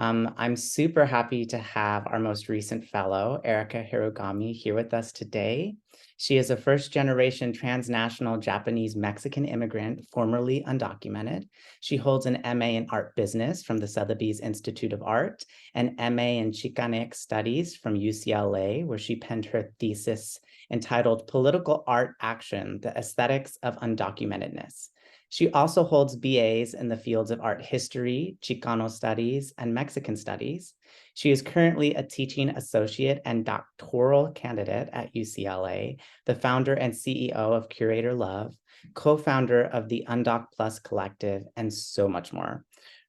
I'm super happy to have our most recent fellow, Erica Hirogami, here with us today. She is a first-generation transnational Japanese-Mexican immigrant, formerly undocumented. She holds an MA in Art Business from the Sotheby's Institute of Art, an MA in Chicanx Studies from UCLA, where she penned her thesis entitled Political Art Action, the Aesthetics of Undocumentedness. She also holds BAs in the fields of art history, Chicano studies, and Mexican studies. She is currently a teaching associate and doctoral candidate at UCLA, the founder and CEO of Curator Love, co-founder of the Undoc Plus Collective, and so much more.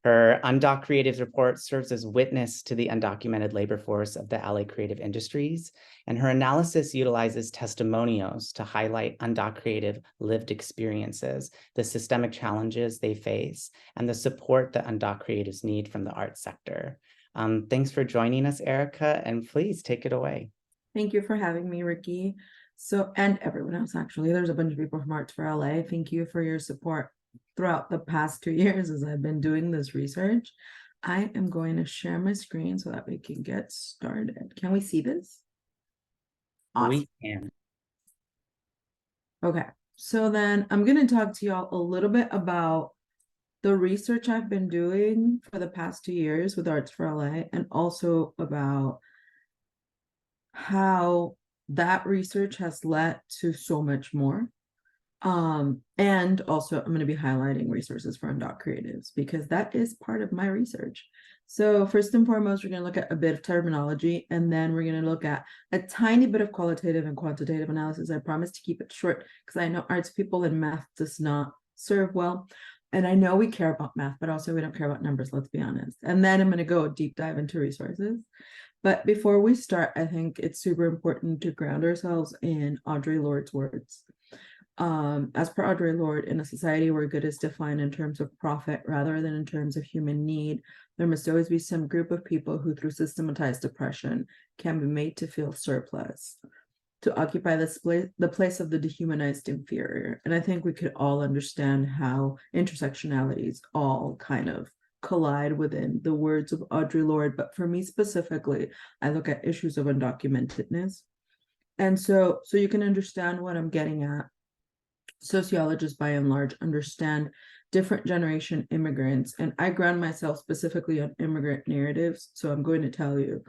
Her Undocreatives report serves as witness to the undocumented labor force of the LA creative industries, and her analysis utilizes testimonials to highlight Undocreative lived experiences, the systemic challenges they face, and the support that Undocreatives need from the arts sector. Thanks for joining us, Erica, and please take it away. Thank you for having me, Ricky. And everyone else, actually. There's a bunch of people from Arts for LA. Thank you for your support throughout the past 2 years as I've been doing this research. I am going to share my screen so that we can get started. Can we see this? Awesome. We can. Okay, so then I'm going to talk to y'all a little bit about the research I've been doing for the past 2 years with Arts for LA, and also about how that research has led to so much more. And also I'm going to be highlighting resources for Undocreatives because that is part of my research. So first and foremost, we're going to look at a bit of terminology, and then we're going to look at a tiny bit of qualitative and quantitative analysis. I promise to keep it short because I know arts people and math does not serve well. And I know we care about math, but also we don't care about numbers, let's be honest. And then I'm going to go deep dive into resources. But before we start, I think it's super important to ground ourselves in Audre Lorde's words. As per Audre Lorde, in a society where good is defined in terms of profit rather than in terms of human need, there must always be some group of people who, through systematized oppression, can be made to feel surplus, to occupy the place of the dehumanized inferior. And I think we could all understand how intersectionalities all kind of collide within the words of Audre Lorde. But for me specifically, I look at issues of undocumentedness. And so you can understand what I'm getting at. Sociologists, by and large, understand different generation immigrants, and I ground myself specifically on immigrant narratives. So I'm going to tell you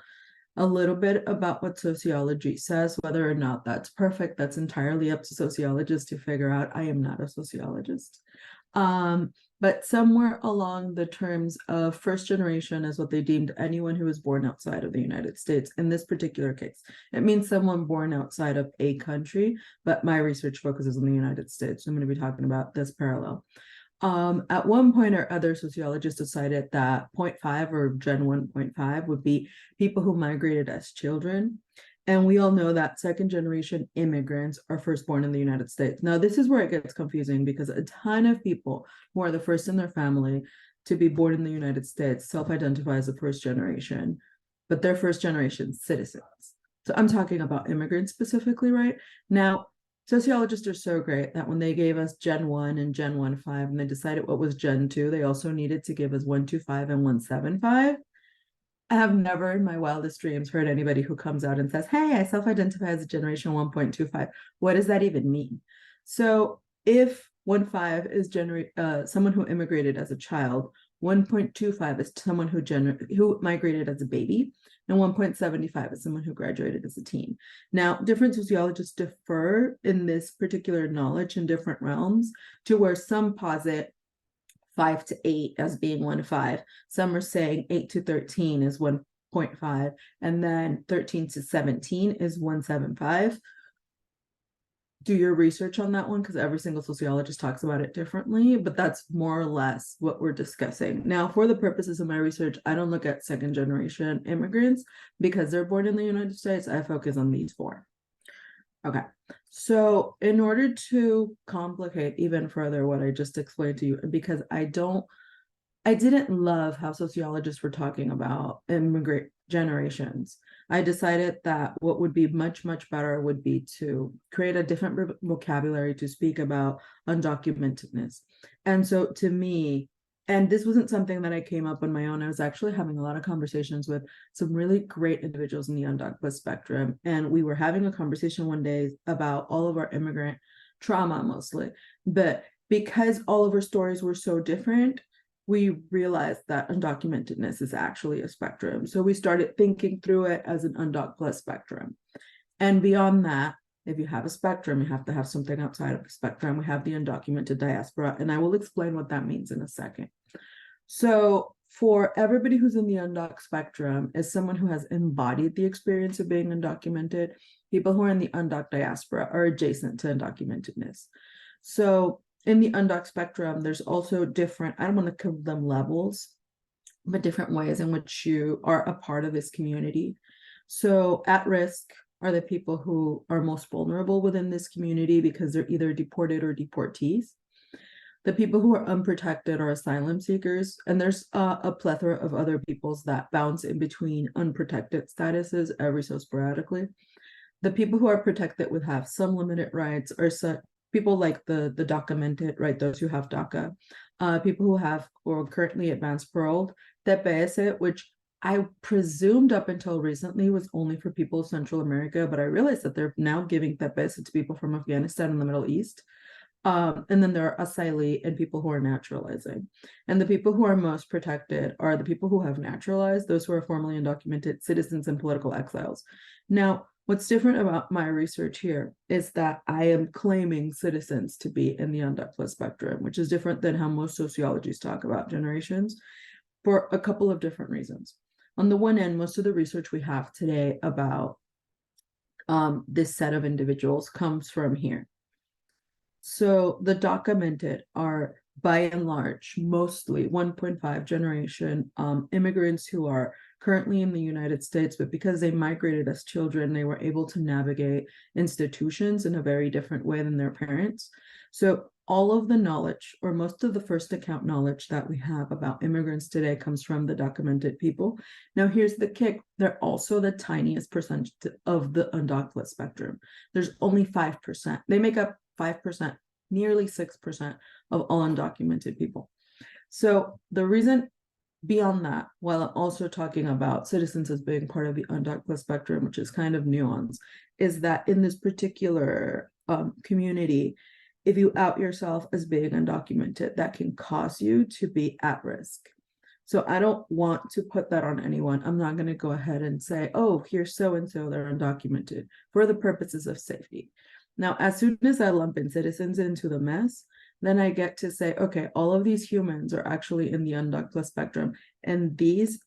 a little bit about what sociology says. Whether or not that's perfect, that's entirely up to sociologists to figure out. I am not a sociologist. But somewhere along the terms of first generation is what they deemed anyone who was born outside of the United States. In this particular case, it means someone born outside of a country, but my research focuses on the United States. So I'm going to be talking about this parallel. At one point or other, sociologists decided that 0.5 or Gen 1.5 would be people who migrated as children. And we all know that second generation immigrants are first born in the United States. Now, this is where it gets confusing because a ton of people who are the first in their family to be born in the United States self-identify as a first generation, but they're first generation citizens. So I'm talking about immigrants specifically right now. Sociologists are so great that when they gave us Gen 1 and Gen 1.5 and they decided what was Gen 2, they also needed to give us 1.25 and 1.75. I have never in my wildest dreams heard anybody who comes out and says, hey, I self-identify as a generation 1.25. What does that even mean? So if 1.5 is someone who immigrated as a child, 1.25 is someone who migrated as a baby, and 1.75 is someone who graduated as a teen. Now, different sociologists differ in this particular knowledge in different realms, to where some posit 5 to 8 as being 1.5. Some are saying 8 to 13 is 1.5, and then 13 to 17 is 1.75. Do your research on that one because every single sociologist talks about it differently, but that's more or less what we're discussing. Now, for the purposes of my research, I don't look at second generation immigrants because they're born in the United States. I focus on these 4. Okay, so in order to complicate even further what I just explained to you, because I didn't love how sociologists were talking about immigrant generations, I decided that what would be much, much better would be to create a different vocabulary to speak about undocumentedness. And so to me, And this wasn't something that I came up on my own. I was actually having a lot of conversations with some really great individuals in the undocumented spectrum. And we were having a conversation one day about all of our immigrant trauma mostly. But because all of our stories were so different, we realized that undocumentedness is actually a spectrum. So we started thinking through it as an undoc spectrum. And beyond that, if you have a spectrum, you have to have something outside of the spectrum. We have the undocumented diaspora, and I will explain what that means in a second. So for everybody who's in the undoc spectrum is someone who has embodied the experience of being undocumented. People who are in the undoc diaspora are adjacent to undocumentedness. So in the undoc spectrum, there's also different, I don't want to call them levels, but different ways in which you are a part of this community. So at risk are the people who are most vulnerable within this community because they're either deported or deportees. The people who are unprotected are asylum seekers, and there's a plethora of other peoples that bounce in between unprotected statuses every so sporadically. The people who are protected would have some limited rights, or people like the documented, right? Those who have DACA, people who have or currently advanced parole, TPS, which I presumed up until recently was only for people of Central America, but I realized that they're now giving TPS to people from Afghanistan and the Middle East. And then there are asylee and people who are naturalizing. And the people who are most protected are the people who have naturalized, those who are formerly undocumented citizens and political exiles. Now, what's different about my research here is that I am claiming citizens to be in the undocumented spectrum, which is different than how most sociologists talk about generations for a couple of different reasons. On the one end, most of the research we have today about this set of individuals comes from here. So the documented are by and large, mostly 1.5 generation immigrants who are currently in the United States, but because they migrated as children, they were able to navigate institutions in a very different way than their parents. So all of the knowledge, or most of the first account knowledge that we have about immigrants today comes from the documented people. Now, here's the kick. They're also the tiniest percentage of the undocumented spectrum. There's only 5%. They make up 5%, nearly 6% of all undocumented people. So the reason beyond that, while I'm also talking about citizens as being part of the undocumented spectrum, which is kind of nuanced, is that in this particular community, if you out yourself as being undocumented, that can cause you to be at risk. So I don't want to put that on anyone. I'm not going to go ahead and say, oh, here's so-and-so, they're undocumented for the purposes of safety. Now, as soon as I lump in citizens into the mess, then I get to say, okay, all of these humans are actually in the undocumented spectrum, and these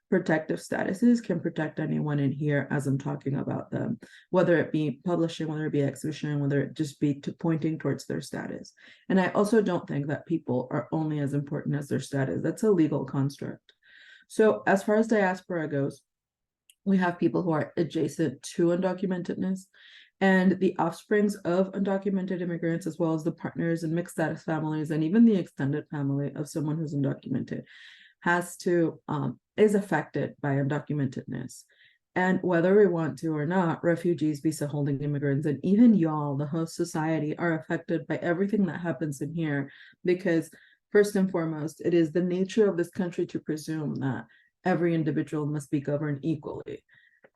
protective statuses can protect anyone in here as I'm talking about them, whether it be publishing, whether it be exhibition, whether it just be pointing towards their status. And I also don't think that people are only as important as their status. That's a legal construct. So as far as diaspora goes, we have people who are adjacent to undocumentedness, and the offsprings of undocumented immigrants, as well as the partners and mixed status families, and even the extended family of someone who's undocumented, is affected by undocumentedness. And whether we want to or not, refugees, visa holding immigrants, and even y'all, the host society, are affected by everything that happens in here, because first and foremost, it is the nature of this country to presume that every individual must be governed equally.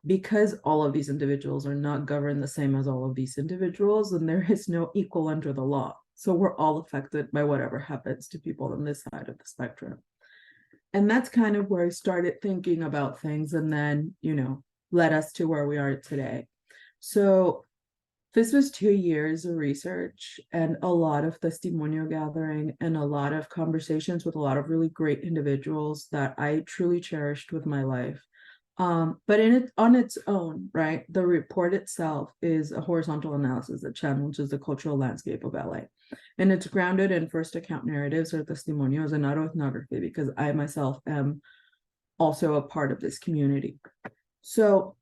Because all of these individuals are not governed the same as all of these individuals, and there is no equal under the law. So we're all affected by whatever happens to people on this side of the spectrum. And that's kind of where I started thinking about things, and then, led us to where we are today. So this was 2 years of research and a lot of testimonial gathering and a lot of conversations with a lot of really great individuals that I truly cherished with my life. But on its own, right, the report itself is a horizontal analysis that challenges the cultural landscape of LA. And it's grounded in first account narratives or testimonials and autoethnography, because I myself am also a part of this community. So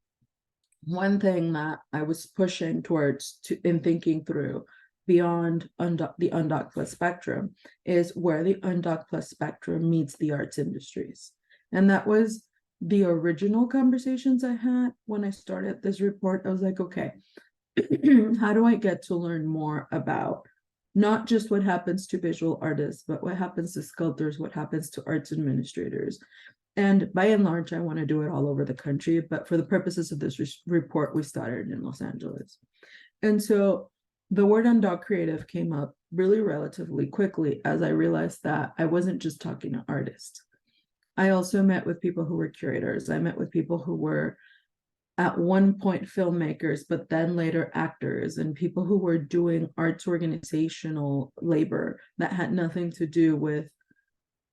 one thing that I was pushing towards in thinking through beyond the undocumented spectrum is where the undocumented spectrum meets the arts industries. And that was the original conversations I had when I started this report. I was like, okay, how do I get to learn more about not just what happens to visual artists, but what happens to sculptors, what happens to arts administrators. And by and large, I want to do it all over the country. But for the purposes of this report, we started in Los Angeles. And so the word Undocreative came up really relatively quickly as I realized that I wasn't just talking to artists. I also met with people who were curators. I met with people who were at one point filmmakers, but then later actors, and people who were doing arts organizational labor that had nothing to do with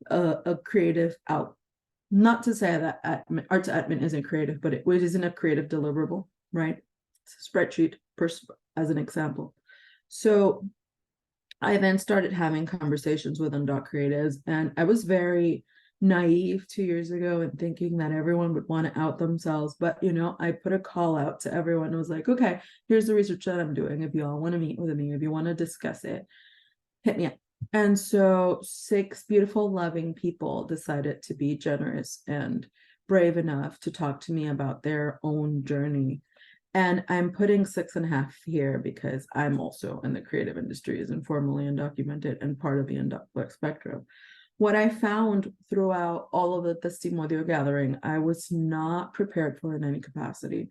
a creative out. Not to say that arts admin isn't creative, but it isn't a creative deliverable, right? It's a spreadsheet as an example. So I then started having conversations with Undocreatives, and I was very naive 2 years ago and thinking that everyone would want to out themselves. But, I put a call out to everyone. I was like, okay, here's the research that I'm doing. If you all want to meet with me, if you want to discuss it, hit me up. And so 6 beautiful, loving people decided to be generous and brave enough to talk to me about their own journey. And I'm putting 6.5 here because I'm also in the creative industries and formally undocumented and part of the undocumented spectrum. What I found throughout all of the testimonio gathering, I was not prepared for in any capacity,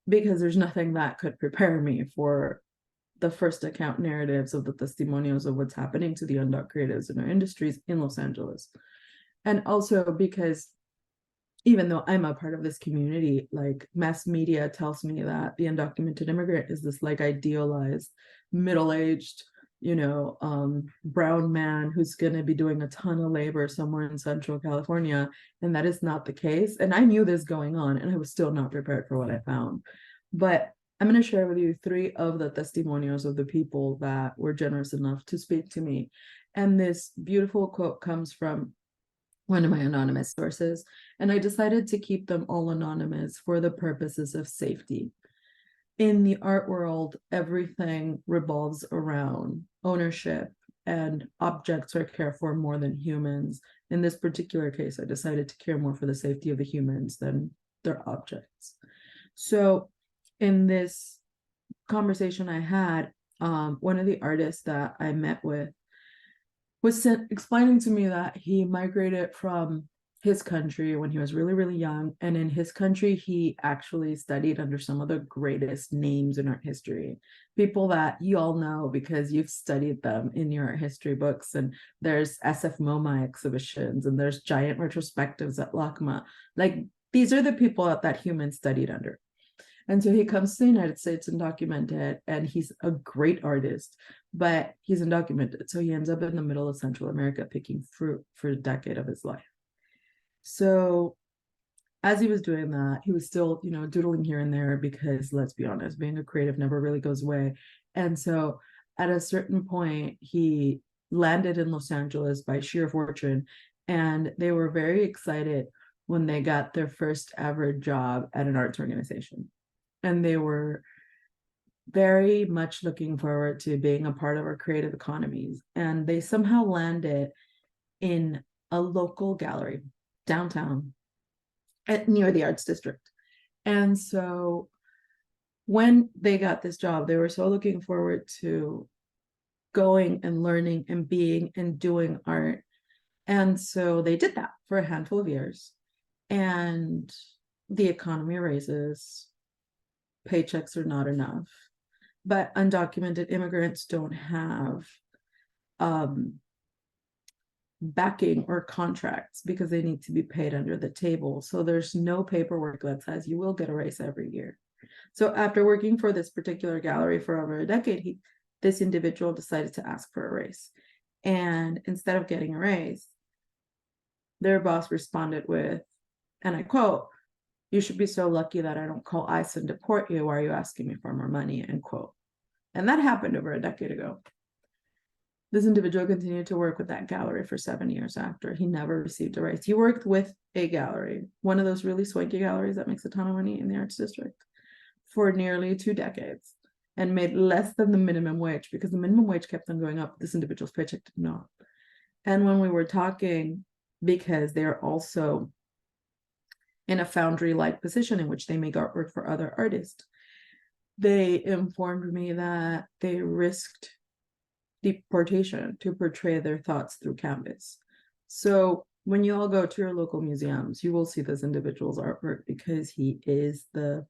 because there's nothing that could prepare me for the first account narratives of the testimonials of what's happening to the Undocreatives in our industries in Los Angeles. And also because even though I'm a part of this community, like mass media tells me that the undocumented immigrant is this like idealized, middle-aged, brown man who's going to be doing a ton of labor somewhere in Central California. And that is not the case. And I knew this going on, and I was still not prepared for what I found. But I'm going to share with you 3 of the testimonials of the people that were generous enough to speak to me. And this beautiful quote comes from one of my anonymous sources, and I decided to keep them all anonymous for the purposes of safety. In the art world, everything revolves around ownership, and objects are cared for more than humans. In this particular case, I decided to care more for the safety of the humans than their objects. So in this conversation I had, one of the artists that I met with was explaining to me that he migrated from his country when he was really, really young. And in his country, he actually studied under some of the greatest names in art history, people that you all know because you've studied them in your art history books. And there's SF MoMA exhibitions, and there's giant retrospectives at LACMA. Like, these are the people that humans studied under. And so he comes to the United States undocumented, and he's a great artist, but he's undocumented. So he ends up in the middle of Central America picking fruit for a decade of his life. So as he was doing that, he was still, doodling here and there, because let's be honest, being a creative never really goes away. And so at a certain point, he landed in Los Angeles by sheer fortune, and they were very excited when they got their first ever job at an arts organization. And they were very much looking forward to being a part of our creative economies. And they somehow landed in a local gallery downtown near the Arts District. And so when they got this job, they were so looking forward to going and learning and being and doing art. And so they did that for a handful of years. And the economy raises, paychecks are not enough, but undocumented immigrants don't have backing or contracts because they need to be paid under the table. So there's no paperwork that says you will get a raise every year. So after working for this particular gallery for over a decade, this individual decided to ask for a raise. And instead of getting a raise, their boss responded with, and I quote, "You should be so lucky that I don't call ICE and deport you. Why are you asking me for more money?" End quote. And that happened over a decade ago. This individual continued to work with that gallery for 7 years after. He never received a raise. He worked with a gallery, one of those really swanky galleries that makes a ton of money in the Arts District, for nearly 2 decades, and made less than the minimum wage, because the minimum wage kept on going up. This individual's paycheck did not. And when we were talking, because they're also in a foundry-like position in which they make artwork for other artists, they informed me that they risked deportation to portray their thoughts through canvas. So when you all go to your local museums, you will see this individual's artwork because he is the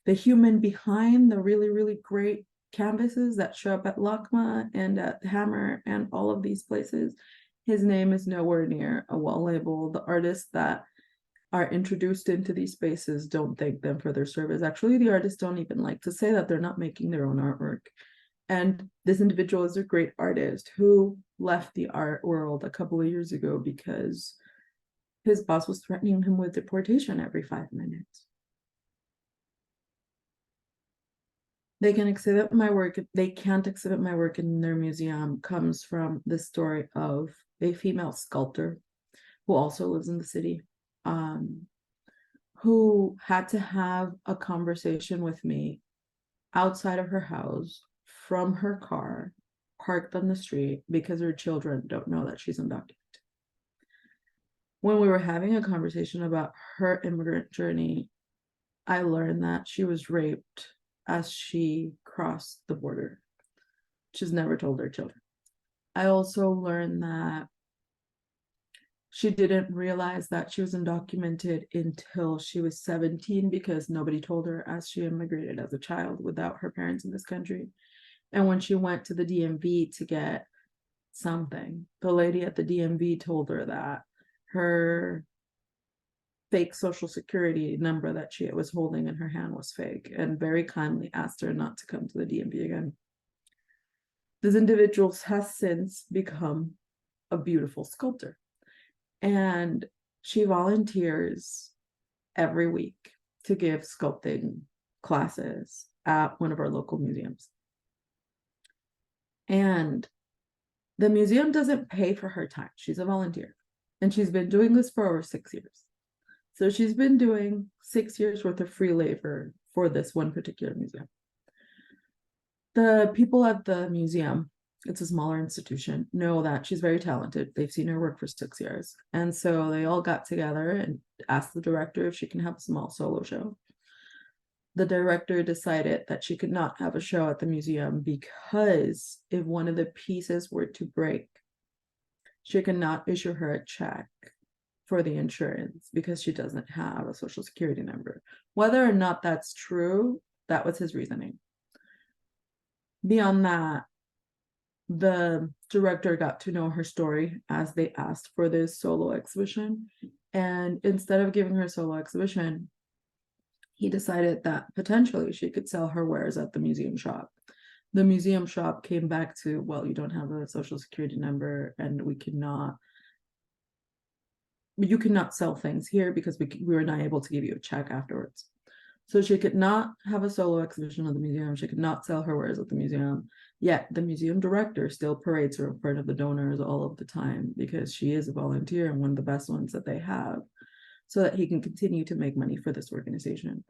human behind the really, really great canvases that show up at LACMA and at Hammer and all of these places. His name is nowhere near a wall label. The artists that are introduced into these spaces don't thank them for their service. Actually, the artists don't even like to say that they're not making their own artwork. And this individual is a great artist who left the art world a couple of years ago because his boss was threatening him with deportation every 5 minutes. They can't exhibit my work in their museum comes from the story of a female sculptor who also lives in the city, who had to have a conversation with me outside of her house from her car parked on the street because her children don't know that she's undocumented. When we were having a conversation about her immigrant journey, I learned that she was raped as she crossed the border. She's never told her children. I also learned that she didn't realize that she was undocumented until she was 17 because nobody told her as she immigrated as a child without her parents in this country. And when she went to the DMV to get something, the lady at the DMV told her that her fake social security number that she was holding in her hand was fake and very kindly asked her not to come to the DMV again. This individual has since become a beautiful sculptor, and she volunteers every week to give sculpting classes at one of our local museums. And the museum doesn't pay for her time. She's a volunteer, and she's been doing this for over 6 years. So she's been doing 6 years worth of free labor for this one particular museum. The people at the museum, it's a smaller institution, know that she's very talented. They've seen her work for 6 years. And so they all got together and asked the director if she can have a small solo show. The director decided that she could not have a show at the museum because if one of the pieces were to break, she could not issue her a check for the insurance because she doesn't have a social security number. Whether or not that's true, that was his reasoning. Beyond that, the director got to know her story as they asked for this solo exhibition. And instead of giving her a solo exhibition, he decided that potentially she could sell her wares at the museum shop. The museum shop came back to, well, you don't have a social security number and you cannot sell things here because we were not able to give you a check afterwards. So she could not have a solo exhibition at the museum. She could not sell her wares at the museum. Yet the museum director still parades her in front of the donors all of the time because she is a volunteer and one of the best ones that they have, so that he can continue to make money for this organization.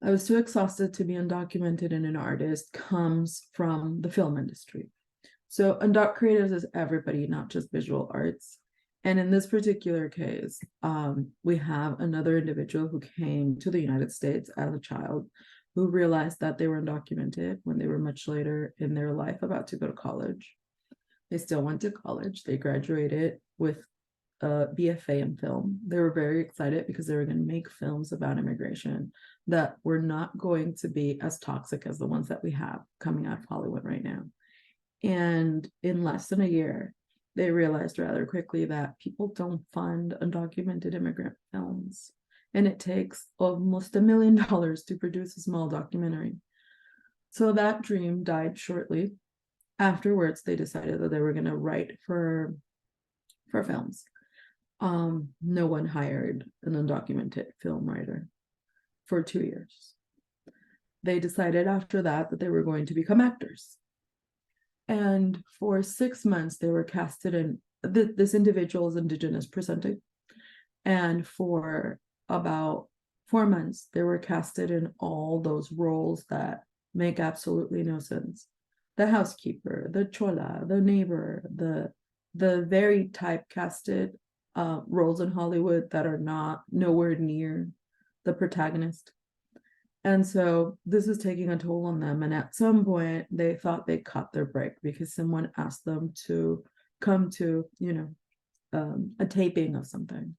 I was too exhausted to be undocumented and an artist comes from the film industry. So Undocreatives is everybody, not just visual arts. And in this particular case, we have another individual who came to the United States as a child who realized that they were undocumented when they were much later in their life about to go to college. They still went to college. They graduated with a BFA in film. They were very excited because they were going to make films about immigration that were not going to be as toxic as the ones that we have coming out of Hollywood right now. And in less than a year, they realized rather quickly that people don't fund undocumented immigrant films. And it takes almost $1 million to produce a small documentary. So that dream died shortly. Afterwards, they decided that they were going to write for films. No one hired an undocumented film writer for 2 years. They decided after that they were going to become actors. And for 6 months, they were casted in, this individual is Indigenous presenting. And for about 4 months, they were casted in all those roles that make absolutely no sense. The housekeeper, the chola, the neighbor, the very typecasted roles in Hollywood that are not nowhere near the protagonist. And so this is taking a toll on them. And at some point, they thought they caught their break because someone asked them to come to, a taping of something.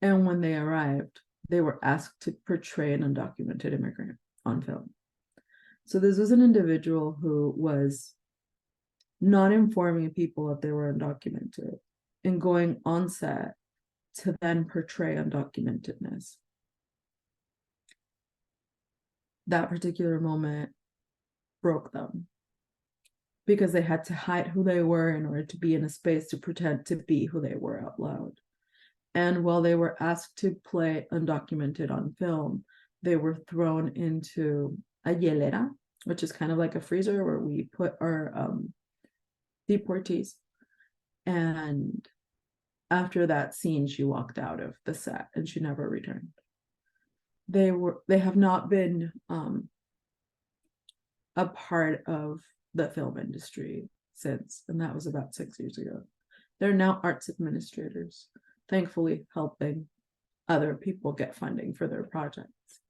And when they arrived, they were asked to portray an undocumented immigrant on film. So this was an individual who was not informing people that they were undocumented and going on set to then portray undocumentedness. That particular moment broke them because they had to hide who they were in order to be in a space to pretend to be who they were out loud. And while they were asked to play undocumented on film, they were thrown into a hielera, which is kind of like a freezer where we put our deportees. And after that scene, she walked out of the set and she never returned. They have not been a part of the film industry since, and that was about 6 years ago. They're now arts administrators, thankfully helping other people get funding for their projects.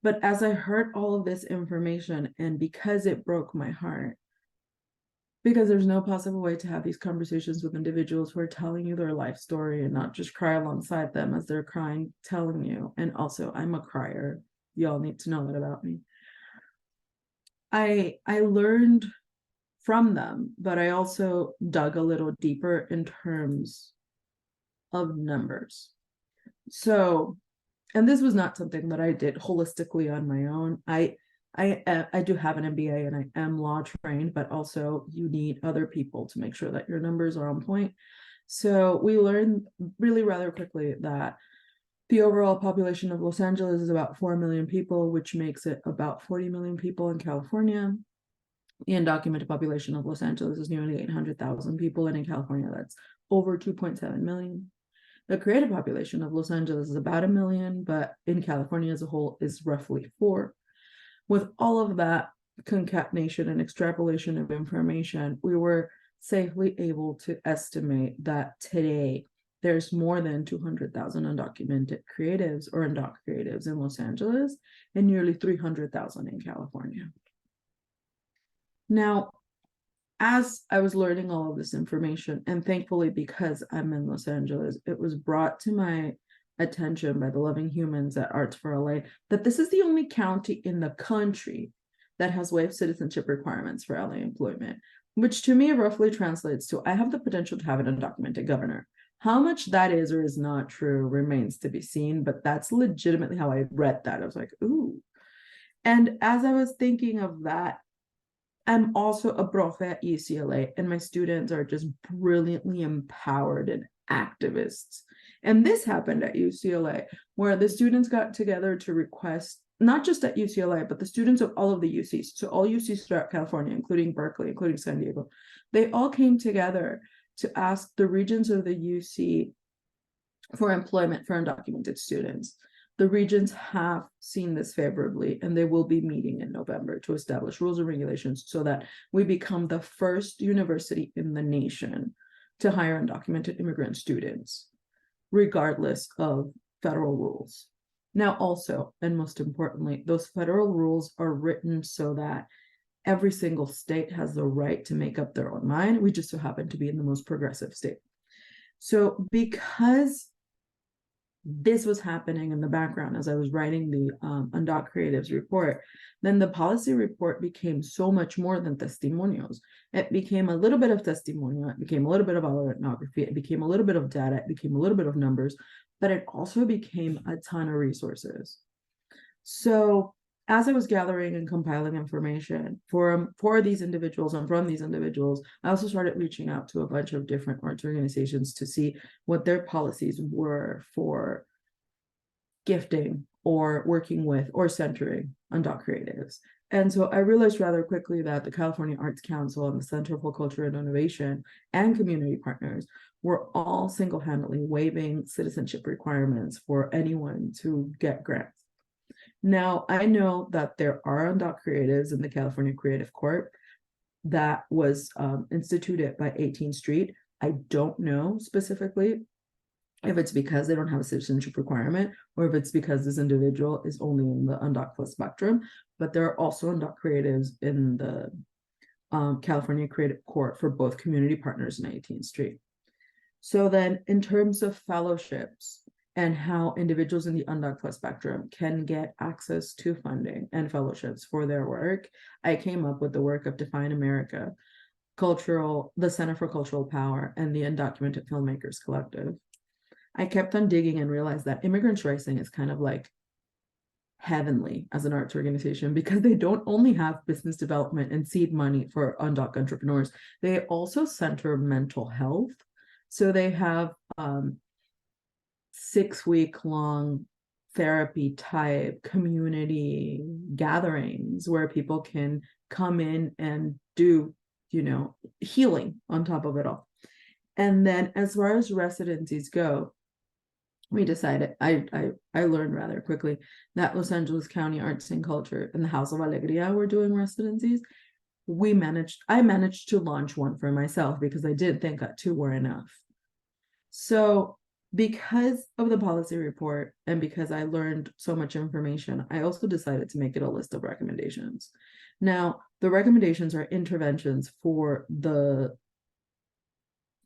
But as I heard all of this information, and because it broke my heart, because there's no possible way to have these conversations with individuals who are telling you their life story and not just cry alongside them as they're crying, telling you. And also, I'm a crier. Y'all need to know that about me. I learned from them, but I also dug a little deeper in terms of numbers. So, and this was not something that I did holistically on my own. I do have an MBA and I am law trained, but also you need other people to make sure that your numbers are on point. So we learned really rather quickly that the overall population of Los Angeles is about 4 million people, which makes it about 40 million people in California. The undocumented population of Los Angeles is nearly 800,000 people, and in California, that's over 2.7 million. The creative population of Los Angeles is about 1 million, but in California as a whole is roughly 4. With all of that concatenation and extrapolation of information, we were safely able to estimate that today there's more than 200,000 undocumented creatives or undoc creatives in Los Angeles and nearly 300,000 in California. Now, as I was learning all of this information, and thankfully because I'm in Los Angeles, it was brought to my attention by the loving humans at Arts for LA that this is the only county in the country that has waived citizenship requirements for LA employment, which to me roughly translates to I have the potential to have an undocumented governor. How much that is or is not true remains to be seen, but that's legitimately how I read that. I was like, ooh. And as I was thinking of that, I'm also a profe at UCLA, and my students are just brilliantly empowered and activists. And this happened at UCLA, where the students got together to request, not just at UCLA, but the students of all of the UCs, so all UCs throughout California, including Berkeley, including San Diego, they all came together to ask the regents of the UC for employment for undocumented students. The regents have seen this favorably, and they will be meeting in November to establish rules and regulations so that we become the first university in the nation to hire undocumented immigrant students, regardless of federal rules. Now, also, and most importantly, those federal rules are written so that every single state has the right to make up their own mind. We just so happen to be in the most progressive state. So because this was happening in the background as I was writing the Undocreatives report, then the policy report became so much more than testimonials. It became a little bit of testimonial, it became a little bit of ethnography, it became a little bit of data, it became a little bit of numbers, but it also became a ton of resources. So as I was gathering and compiling information for these individuals and from these individuals, I also started reaching out to a bunch of different arts organizations to see what their policies were for gifting or working with or centering undoc creatives. And so I realized rather quickly that the California Arts Council and the Center for Culture and Innovation and community partners were all single-handedly waiving citizenship requirements for anyone to get grants. Now, I know that there are undoc creatives in the California Creative Corp that was instituted by 18th Street. I don't know specifically if it's because they don't have a citizenship requirement, or if it's because this individual is only in the Undoc Plus spectrum. But there are also Undoc creatives in the California Creative Court for both community partners in 18th Street. So then in terms of fellowships and how individuals in the Undoc Plus spectrum can get access to funding and fellowships for their work, I came up with the work of Define America, the Center for Cultural Power, and the Undocumented Filmmakers Collective. I kept on digging and realized that Immigrants Rising is kind of like heavenly as an arts organization, because they don't only have business development and seed money for undoc entrepreneurs, they also center mental health. So they have 6-week long therapy type community gatherings where people can come in and do, healing on top of it all. And then as far as residencies go, we decided, I learned rather quickly that Los Angeles County Arts and Culture and the House of Alegria were doing residencies. I managed to launch one for myself because I didn't think that two were enough. So because of the policy report and because I learned so much information, I also decided to make it a list of recommendations. Now, the recommendations are interventions for the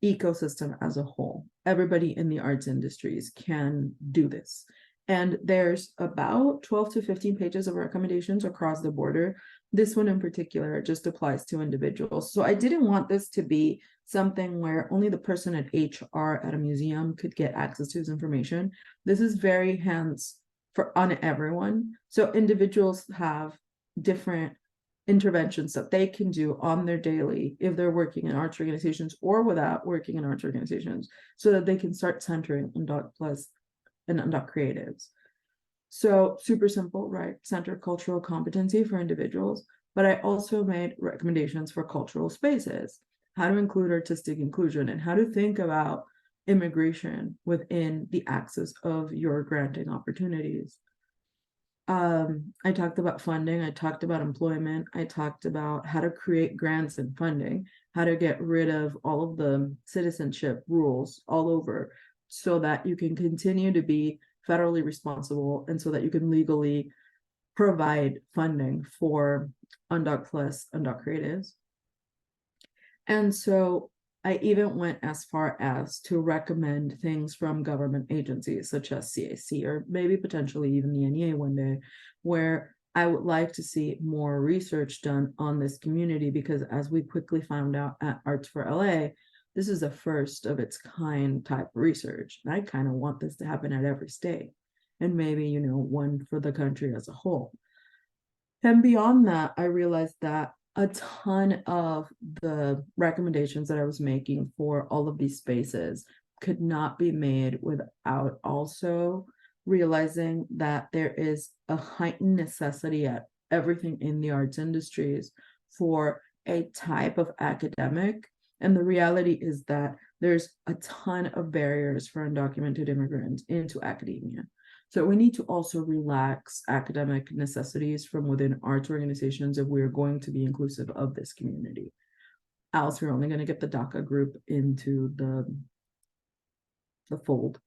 ecosystem as a whole. Everybody in the arts industries can do this. And there's about 12 to 15 pages of recommendations across the border. This one in particular just applies to individuals. So I didn't want this to be something where only the person at HR at a museum could get access to this information. This is very hands on everyone. So individuals have different interventions that they can do on their daily if they're working in arts organizations or without working in arts organizations, so that they can start centering Undoc Plus and Undoc Creatives. So super simple, right? Center cultural competency for individuals, but I also made recommendations for cultural spaces, how to include artistic inclusion, and how to think about immigration within the axis of your granting opportunities. I talked about funding, I talked about employment, I talked about how to create grants and funding, how to get rid of all of the citizenship rules all over so that you can continue to be federally responsible and so that you can legally provide funding for Undoc Plus, Undoc Creatives. And so I even went as far as to recommend things from government agencies such as CAC or maybe potentially even the NEA one day, where I would like to see more research done on this community, because as we quickly found out at Arts for LA, this is a first of its kind type research. And I kind of want this to happen at every state and maybe, one for the country as a whole. And beyond that, I realized that a ton of the recommendations that I was making for all of these spaces could not be made without also realizing that there is a heightened necessity at everything in the arts industries for a type of academic. And the reality is that there's a ton of barriers for undocumented immigrants into academia. So we need to also relax academic necessities from within arts organizations if we're going to be inclusive of this community. Else, we're only going to get the DACA group into the fold.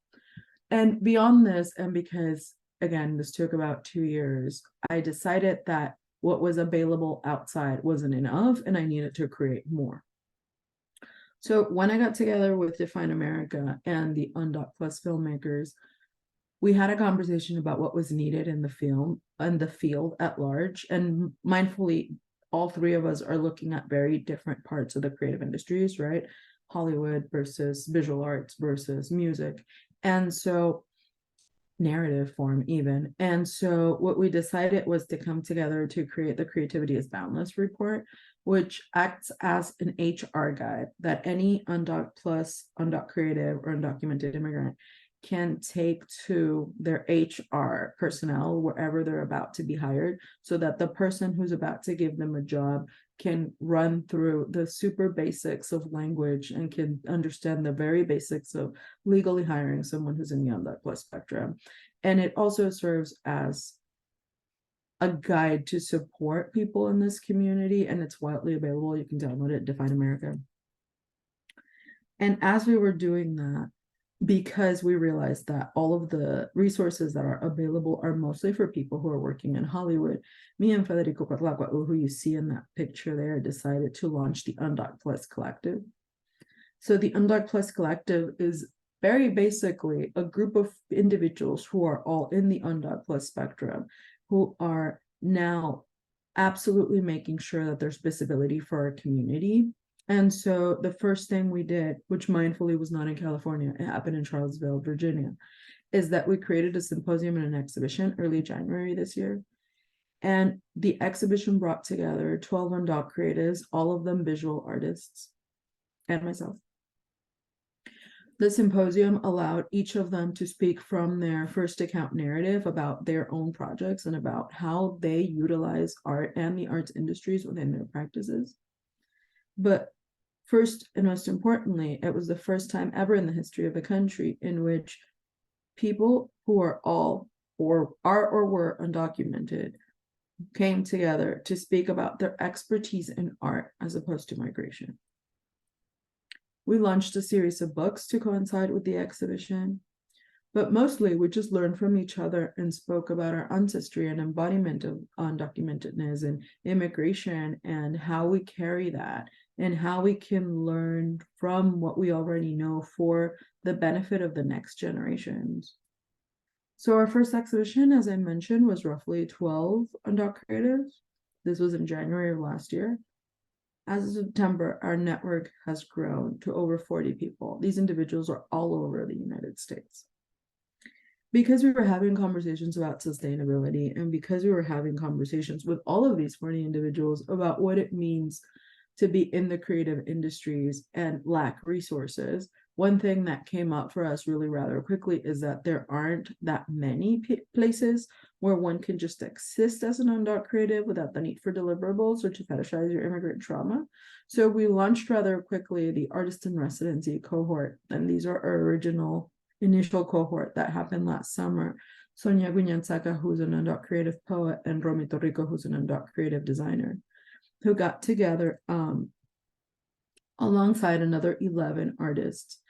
And beyond this, and because, again, this took about 2 years, I decided that what was available outside wasn't enough and I needed to create more. So when I got together with Define America and the Undoc Plus filmmakers, we had a conversation about what was needed in the film and the field at large. And mindfully, all three of us are looking at very different parts of the creative industries, right? Hollywood versus visual arts versus music. And so narrative form even. And so what we decided was to come together to create the Creativity is Boundless report, which acts as an HR guide that any Undoc Plus, Undoc Creative, or undocumented immigrant can take to their HR personnel wherever they're about to be hired, so that the person who's about to give them a job can run through the super basics of language and can understand the very basics of legally hiring someone who's in the Undoc Plus spectrum. And it also serves as a guide to support people in this community, and it's widely available. You can download it, Define America. And as we were doing that, because we realized that all of the resources that are available are mostly for people who are working in Hollywood. Me and Federico Patlacua, who you see in that picture there, decided to launch the Undoc Plus Collective. So the Undoc Plus Collective is very basically a group of individuals who are all in the Undoc Plus spectrum, who are now absolutely making sure that there's visibility for our community. And so the first thing we did, which mindfully was not in California, it happened in Charlottesville, Virginia, is that we created a symposium and an exhibition early January this year. And the exhibition brought together 12 Undocreatives, all of them visual artists, and myself. The symposium allowed each of them to speak from their first account narrative about their own projects and about how they utilize art and the arts industries within their practices. But first and most importantly, it was the first time ever in the history of the country in which people who are all or are or were undocumented came together to speak about their expertise in art as opposed to migration. We launched a series of books to coincide with the exhibition, but mostly we just learned from each other and spoke about our ancestry and embodiment of undocumentedness and immigration and how we carry that and how we can learn from what we already know for the benefit of the next generations. So our first exhibition, as I mentioned, was roughly 12 Undocreatives. This was in January of last year. As of September, our network has grown to over 40 people. These individuals are all over the United States. Because we were having conversations about sustainability and because we were having conversations with all of these 40 individuals about what it means to be in the creative industries and lack resources, one thing that came up for us really rather quickly is that there aren't that many places where one can just exist as an undoc creative without the need for deliverables or to fetishize your immigrant trauma. So we launched rather quickly the Artist in Residency cohort, and these are our original initial cohort that happened last summer. Sonia Guinyansaka, who's an undoc creative poet, and Romy Torrico, who's an undoc creative designer, who got together alongside another 11 artists.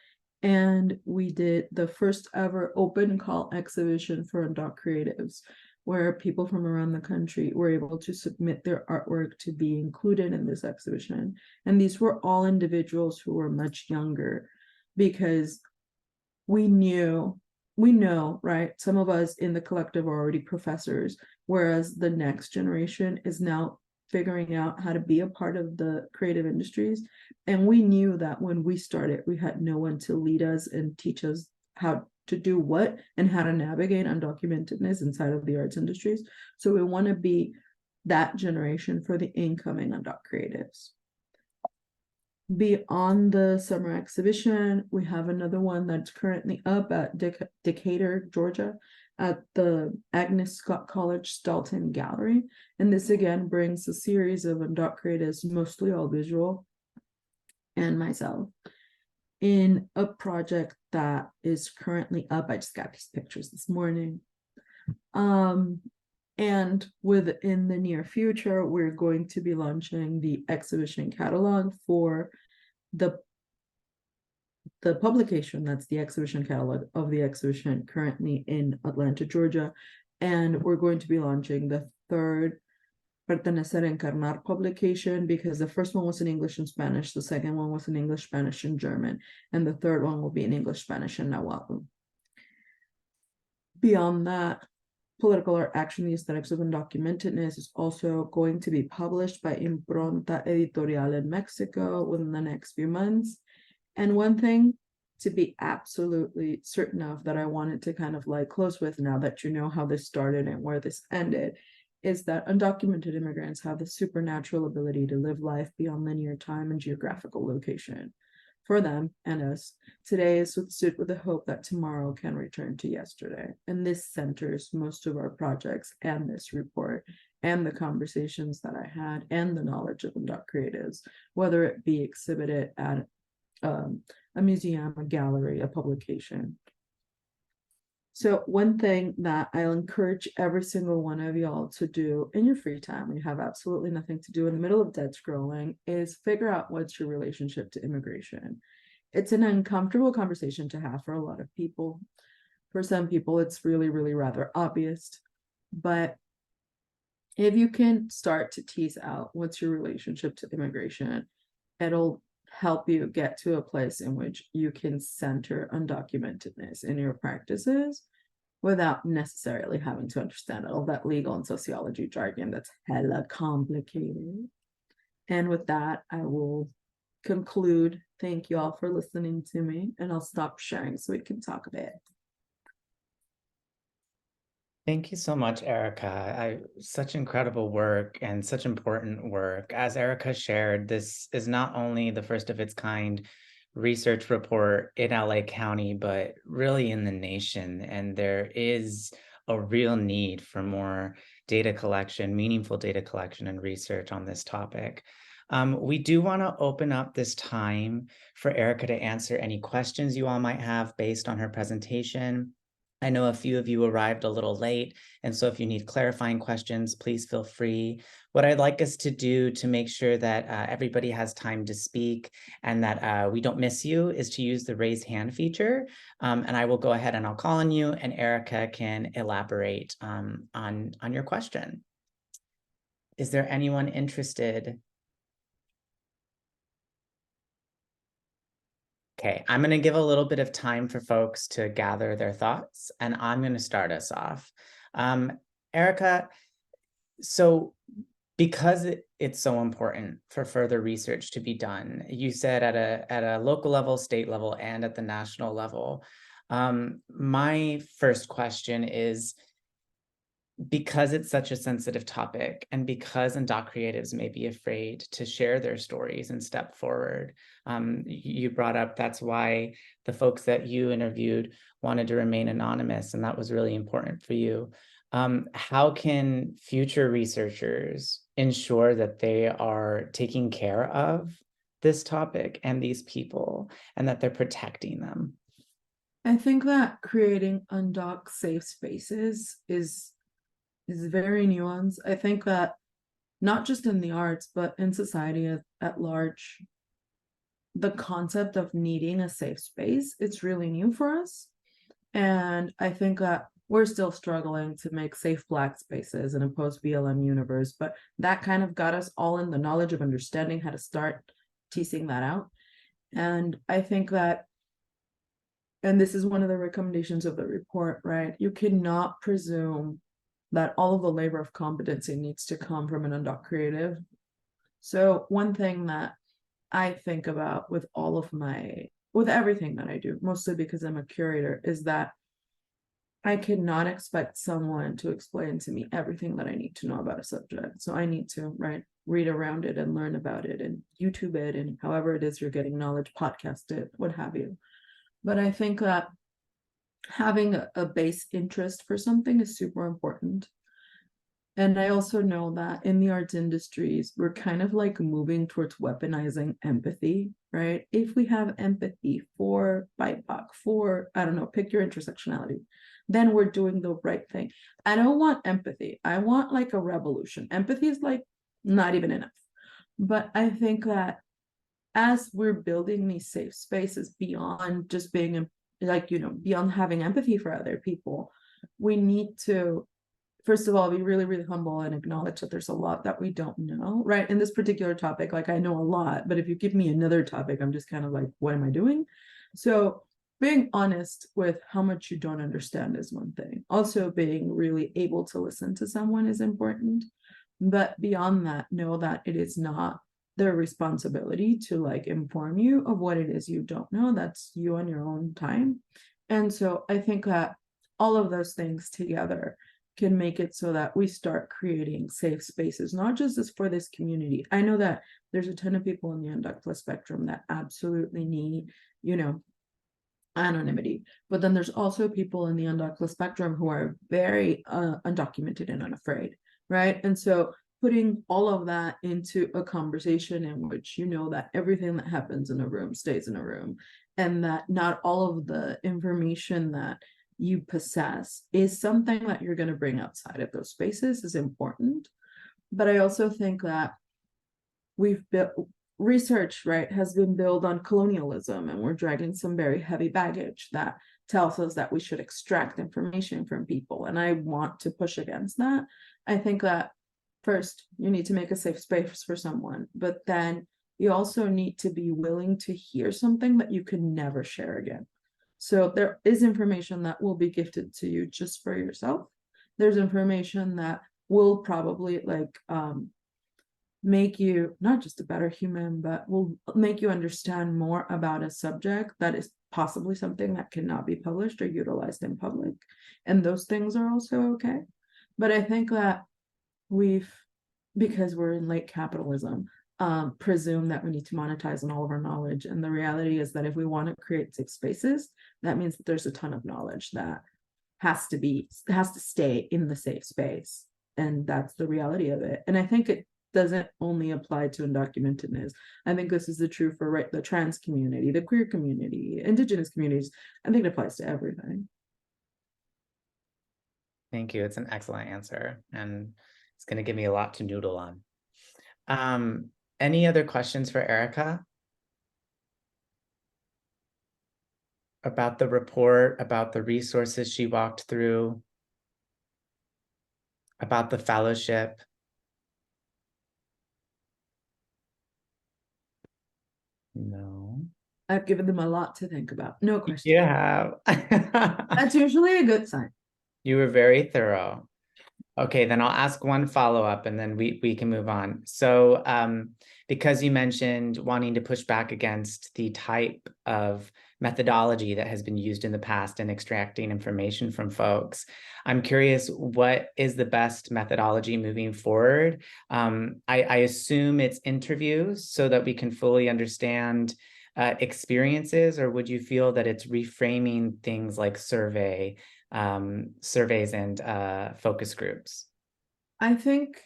And we did the first ever open call exhibition for Undocreatives, where people from around the country were able to submit their artwork to be included in this exhibition. And these were all individuals who were much younger, because we know, right? Some of us in the collective are already professors, whereas the next generation is now figuring out how to be a part of the creative industries. And we knew that when we started, we had no one to lead us and teach us how to do what and how to navigate undocumentedness inside of the arts industries. So we want to be that generation for the incoming undoc creatives. Beyond the summer exhibition, we have another one that's currently up at Decatur, Georgia, at the Agnes Scott College Stalton Gallery. And this again brings a series of undoc creatives, mostly all visual, and myself, in a project that is currently up. I just got these pictures this morning. And within the near future, we're going to be launching the exhibition catalog for the publication. That's the exhibition catalog of the exhibition currently in Atlanta, Georgia. And we're going to be launching the third Pertenecer Encarnar publication, because the first one was in English and Spanish, the second one was in English, Spanish, and German, and the third one will be in English, Spanish, and Nahuatl. Beyond that, Political Art Action, the Aesthetics of Undocumentedness is also going to be published by Impronta Editorial in Mexico within the next few months. And one thing to be absolutely certain of that I wanted to kind of like close with, now that you know how this started and where this ended, is that undocumented immigrants have the supernatural ability to live life beyond linear time and geographical location. For them and us, today is stood with the hope that tomorrow can return to yesterday. And this centers most of our projects and this report and the conversations that I had and the knowledge of Undocreatives, whether it be exhibited at a museum, a gallery, a publication. So one thing that I'll encourage every single one of y'all to do in your free time when you have absolutely nothing to do in the middle of dead scrolling is figure out what's your relationship to immigration. it's an uncomfortable conversation to have for a lot of people. For some people, it's really, really rather obvious. But if you can start to tease out what's your relationship to immigration, it'll help you get to a place in which you can center undocumentedness in your practices without necessarily having to understand all that legal and sociology jargon that's hella complicated. And with that, I will conclude. Thank you all for listening to me, and I'll stop sharing so we can talk a bit. Thank you so much, Erica. Such incredible work and such important work. As Erica shared, this is not only the first of its kind research report in LA County, but really in the nation. And there is a real need for more data collection, meaningful data collection and research on this topic. We do want to open up this time for Erica to answer any questions you all might have based on her presentation. I know a few of you arrived a little late, and so if you need clarifying questions, please feel free. What I'd like us to do to make sure that everybody has time to speak and that we don't miss you is to use the raise hand feature. And I will go ahead and I'll call on you, and Erica can elaborate on your question. Is there anyone interested? Okay, I'm going to give a little bit of time for folks to gather their thoughts, and I'm going to start us off. Erica, so because it's so important for further research to be done, you said at a local level, state level, and at the national level. My first question is, because it's such a sensitive topic and because Undocreatives may be afraid to share their stories and step forward, you brought up that's why the folks that you interviewed wanted to remain anonymous, and that was really important for you. How can future researchers ensure that they are taking care of this topic and these people and that they're protecting them? I think that creating undoc safe spaces is very nuanced. I think that not just in the arts, but in society at large, the concept of needing a safe space, it's really new for us. And I think that we're still struggling to make safe Black spaces in a post-BLM universe, but that kind of got us all in the knowledge of understanding how to start teasing that out. And I think that, and this is one of the recommendations of the report, right? You cannot presume that all of the labor of competency needs to come from an undoc creative. So one thing that I think about with everything that I do, mostly because I'm a curator, is that I cannot expect someone to explain to me everything that I need to know about a subject. So I need to, read around it and learn about it and YouTube it and however it is you're getting knowledge, podcast it, what have you. But I think that having a base interest for something is super important. And I also know that in the arts industries, we're kind of like moving towards weaponizing empathy, right? If we have empathy for BIPOC, for, I don't know, pick your intersectionality, then we're doing the right thing. I don't want empathy. I want like a revolution. Empathy is like not even enough. But I think that as we're building these safe spaces beyond just being beyond having empathy for other people, we need to, first of all, be really, really humble and acknowledge that there's a lot that we don't know, right? In this particular topic, like I know a lot, but if you give me another topic, I'm just kind of like, what am I doing? So being honest with how much you don't understand is one thing. Also being really able to listen to someone is important. But beyond that, know that it is not their responsibility to like inform you of what it is you don't know. That's you on your own time. And so I think that all of those things together can make it so that we start creating safe spaces, not just for this community. I know that there's a ton of people in the undocumented spectrum that absolutely need, anonymity, but then there's also people in the undocumented spectrum who are very undocumented and unafraid, right? And so putting all of that into a conversation in which that everything that happens in a room stays in a room, and that not all of the information that you possess is something that you're going to bring outside of those spaces is important. But I also think that we've built research, right, has been built on colonialism, and we're dragging some very heavy baggage that tells us that we should extract information from people. And I want to push against that. I think that first, you need to make a safe space for someone, but then you also need to be willing to hear something that you can never share again. So there is information that will be gifted to you just for yourself. There's information that will probably make you not just a better human, but will make you understand more about a subject that is possibly something that cannot be published or utilized in public. And those things are also okay. But I think that we've, because we're in late capitalism, presume that we need to monetize on all of our knowledge. And the reality is that if we want to create safe spaces, that means that there's a ton of knowledge that has to stay in the safe space. And that's the reality of it. And I think it doesn't only apply to undocumentedness. I think this is the true for the trans community, the queer community, indigenous communities. I think it applies to everything. Thank you. It's an excellent answer, and it's going to give me a lot to noodle on. Any other questions for Erica about the report, about the resources she walked through, about the fellowship? No. I've given them a lot to think about. No question. Yeah. That's usually a good sign. You were very thorough. Okay, then I'll ask one follow-up and then we can move on. So because you mentioned wanting to push back against the type of methodology that has been used in the past in extracting information from folks, I'm curious, what is the best methodology moving forward? I assume it's interviews so that we can fully understand experiences, or would you feel that it's reframing things like surveys and focus groups? I think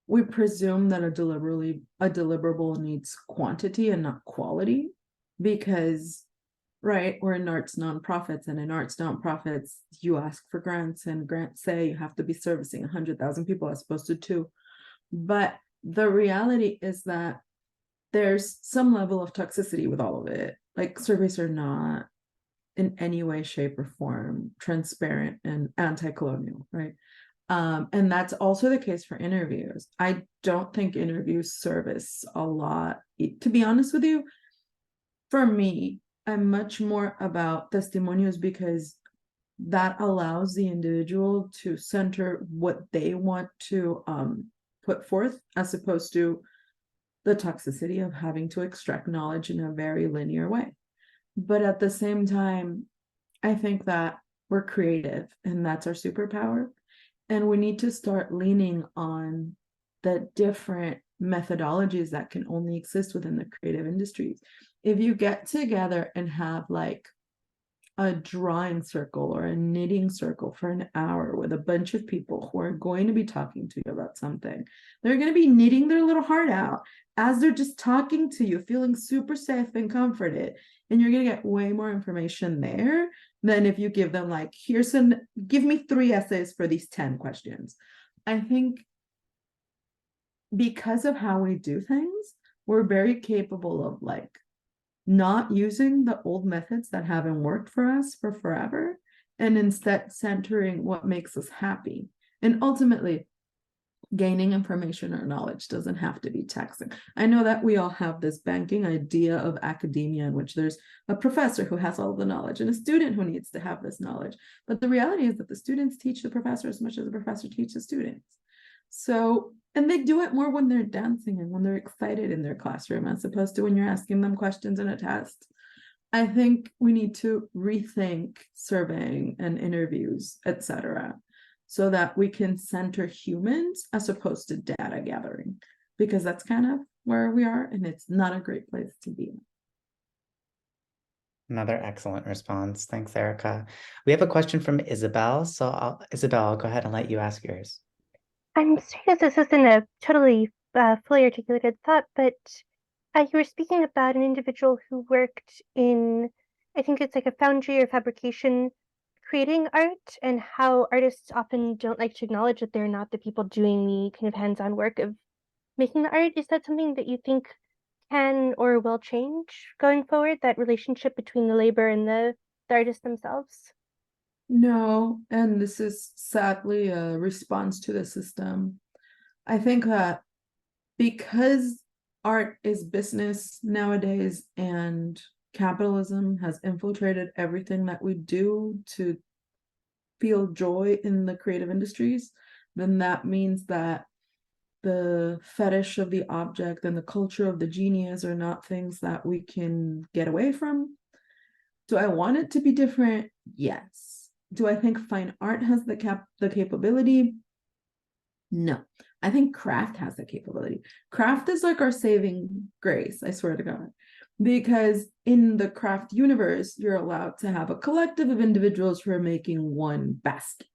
we presume that a deliverable needs quantity and not quality, because right, we're in arts nonprofits, and in arts nonprofits you ask for grants, and grants say you have to be servicing 100,000 people as opposed to two. But the reality is that there's some level of toxicity with all of it. Like, surveys are not in any way, shape, or form transparent and anti-colonial, right? And that's also the case for interviews. I don't think interviews service a lot. To be honest with you, for me, I'm much more about testimonials, because that allows the individual to center what they want to put forth, as opposed to the toxicity of having to extract knowledge in a very linear way. But at the same time, I think that we're creative, and that's our superpower. And we need to start leaning on the different methodologies that can only exist within the creative industries. If you get together and have like a drawing circle or a knitting circle for an hour with a bunch of people who are going to be talking to you about something, they're going to be knitting their little heart out as they're just talking to you, feeling super safe and comforted. And you're going to get way more information there than if you give them like, give me 3 essays for these 10 questions. I think because of how we do things, we're very capable of like not using the old methods that haven't worked for us for forever, and instead centering what makes us happy. And ultimately, gaining information or knowledge doesn't have to be taxing. I know that we all have this banking idea of academia in which there's a professor who has all the knowledge and a student who needs to have this knowledge. But the reality is that the students teach the professor as much as the professor teaches students. So, and they do it more when they're dancing and when they're excited in their classroom, as opposed to when you're asking them questions in a test. I think we need to rethink surveying and interviews, etc., so that we can center humans as opposed to data gathering, because that's kind of where we are, and it's not a great place to be. Another excellent response. Thanks, Erica. We have a question from Isabel. So Isabel, I'll go ahead and let you ask yours. I'm sorry this isn't a totally fully articulated thought, but you were speaking about an individual who worked in, I think it's like a foundry or fabrication, creating art, and how artists often don't like to acknowledge that they're not the people doing the kind of hands-on work of making the art. Is that something that you think can or will change going forward, that relationship between the labor and the artists themselves? No, and this is sadly a response to the system. I think that because art is business nowadays and capitalism has infiltrated everything that we do to feel joy in the creative industries, then that means that the fetish of the object and the culture of the genius are not things that we can get away from. Do I want it to be different? Yes. Do I think fine art has the capability? No. I think craft has the capability. Craft is like our saving grace, I swear to God. Because in the craft universe, you're allowed to have a collective of individuals who are making one basket.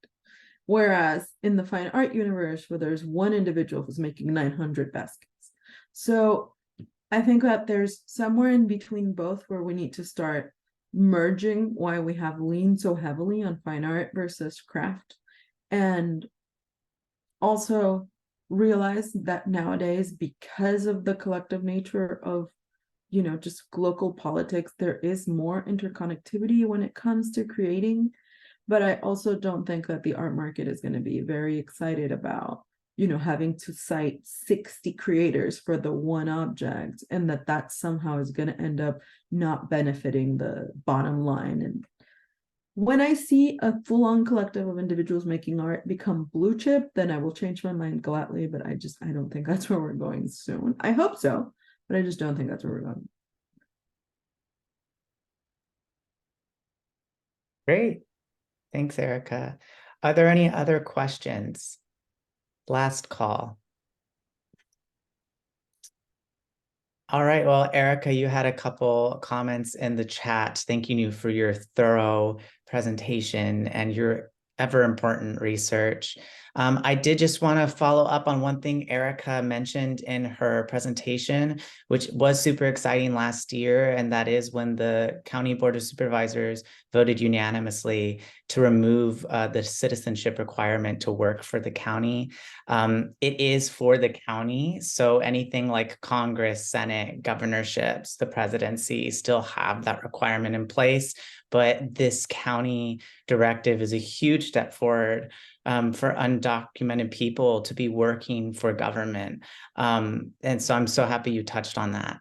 Whereas in the fine art universe, where there's one individual who's making 900 baskets. So I think that there's somewhere in between both where we need to start merging why we have leaned so heavily on fine art versus craft. And also realize that nowadays, because of the collective nature of, just local politics, there is more interconnectivity when it comes to creating. But I also don't think that the art market is going to be very excited about, having to cite 60 creators for the one object, and that somehow is going to end up not benefiting the bottom line. And when I see a full-on collective of individuals making art become blue chip, then I will change my mind gladly. But I don't think that's where we're going soon. I hope so, but I just don't think that's where we're going. Great. Thanks, Erica. Are there any other questions? Last call. All right. Well, Erica, you had a couple comments in the chat thanking you for your thorough presentation and your ever important research. I did just want to follow up on one thing Erica mentioned in her presentation, which was super exciting last year, and that is when the County Board of Supervisors voted unanimously to remove the citizenship requirement to work for the county. It is for the county, so anything like Congress, Senate, governorships, the presidency still have that requirement in place, but this county directive is a huge step forward for undocumented people to be working for government. And so I'm so happy you touched on that.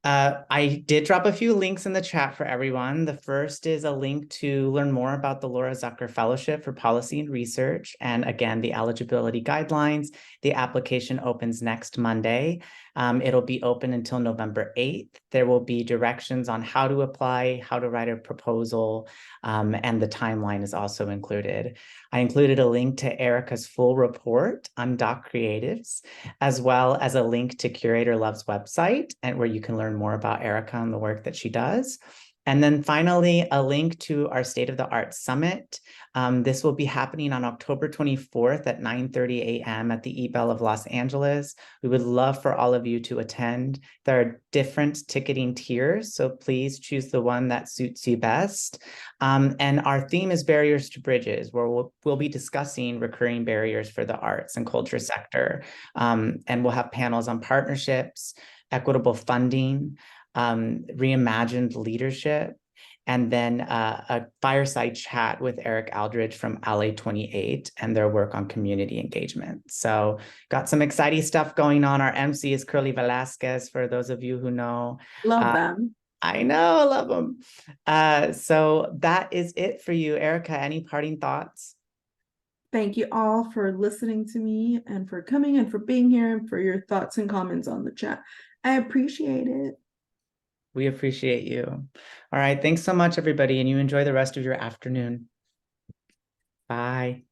I did drop a few links in the chat for everyone. The first is a link to learn more about the Laura Zucker Fellowship for Policy and Research. And again, the eligibility guidelines. The application opens next Monday. It'll be open until November 8th. There will be directions on how to apply, how to write a proposal, and the timeline is also included. I included a link to Erica's full report on Undocreatives, as well as a link to Curator Love's website, and where you can learn more about Erica and the work that she does. And then finally, a link to our State of the Art Summit. This will be happening on October 24th at 9:30 a.m. at the eBell of Los Angeles. We would love for all of you to attend. There are different ticketing tiers, so please choose the one that suits you best. And our theme is Barriers to Bridges, where we'll be discussing recurring barriers for the arts and culture sector. And we'll have panels on partnerships, equitable funding, reimagined leadership, and then a fireside chat with Eric Aldridge from LA 28 and their work on community engagement. So got some exciting stuff going on. Our MC is Curly Velasquez, for those of you who know. Love them. I know, I love them. So that is it for you, Erica. Any parting thoughts? Thank you all for listening to me and for coming and for being here and for your thoughts and comments on the chat. I appreciate it. We appreciate you. All right. Thanks so much, everybody. And you enjoy the rest of your afternoon. Bye.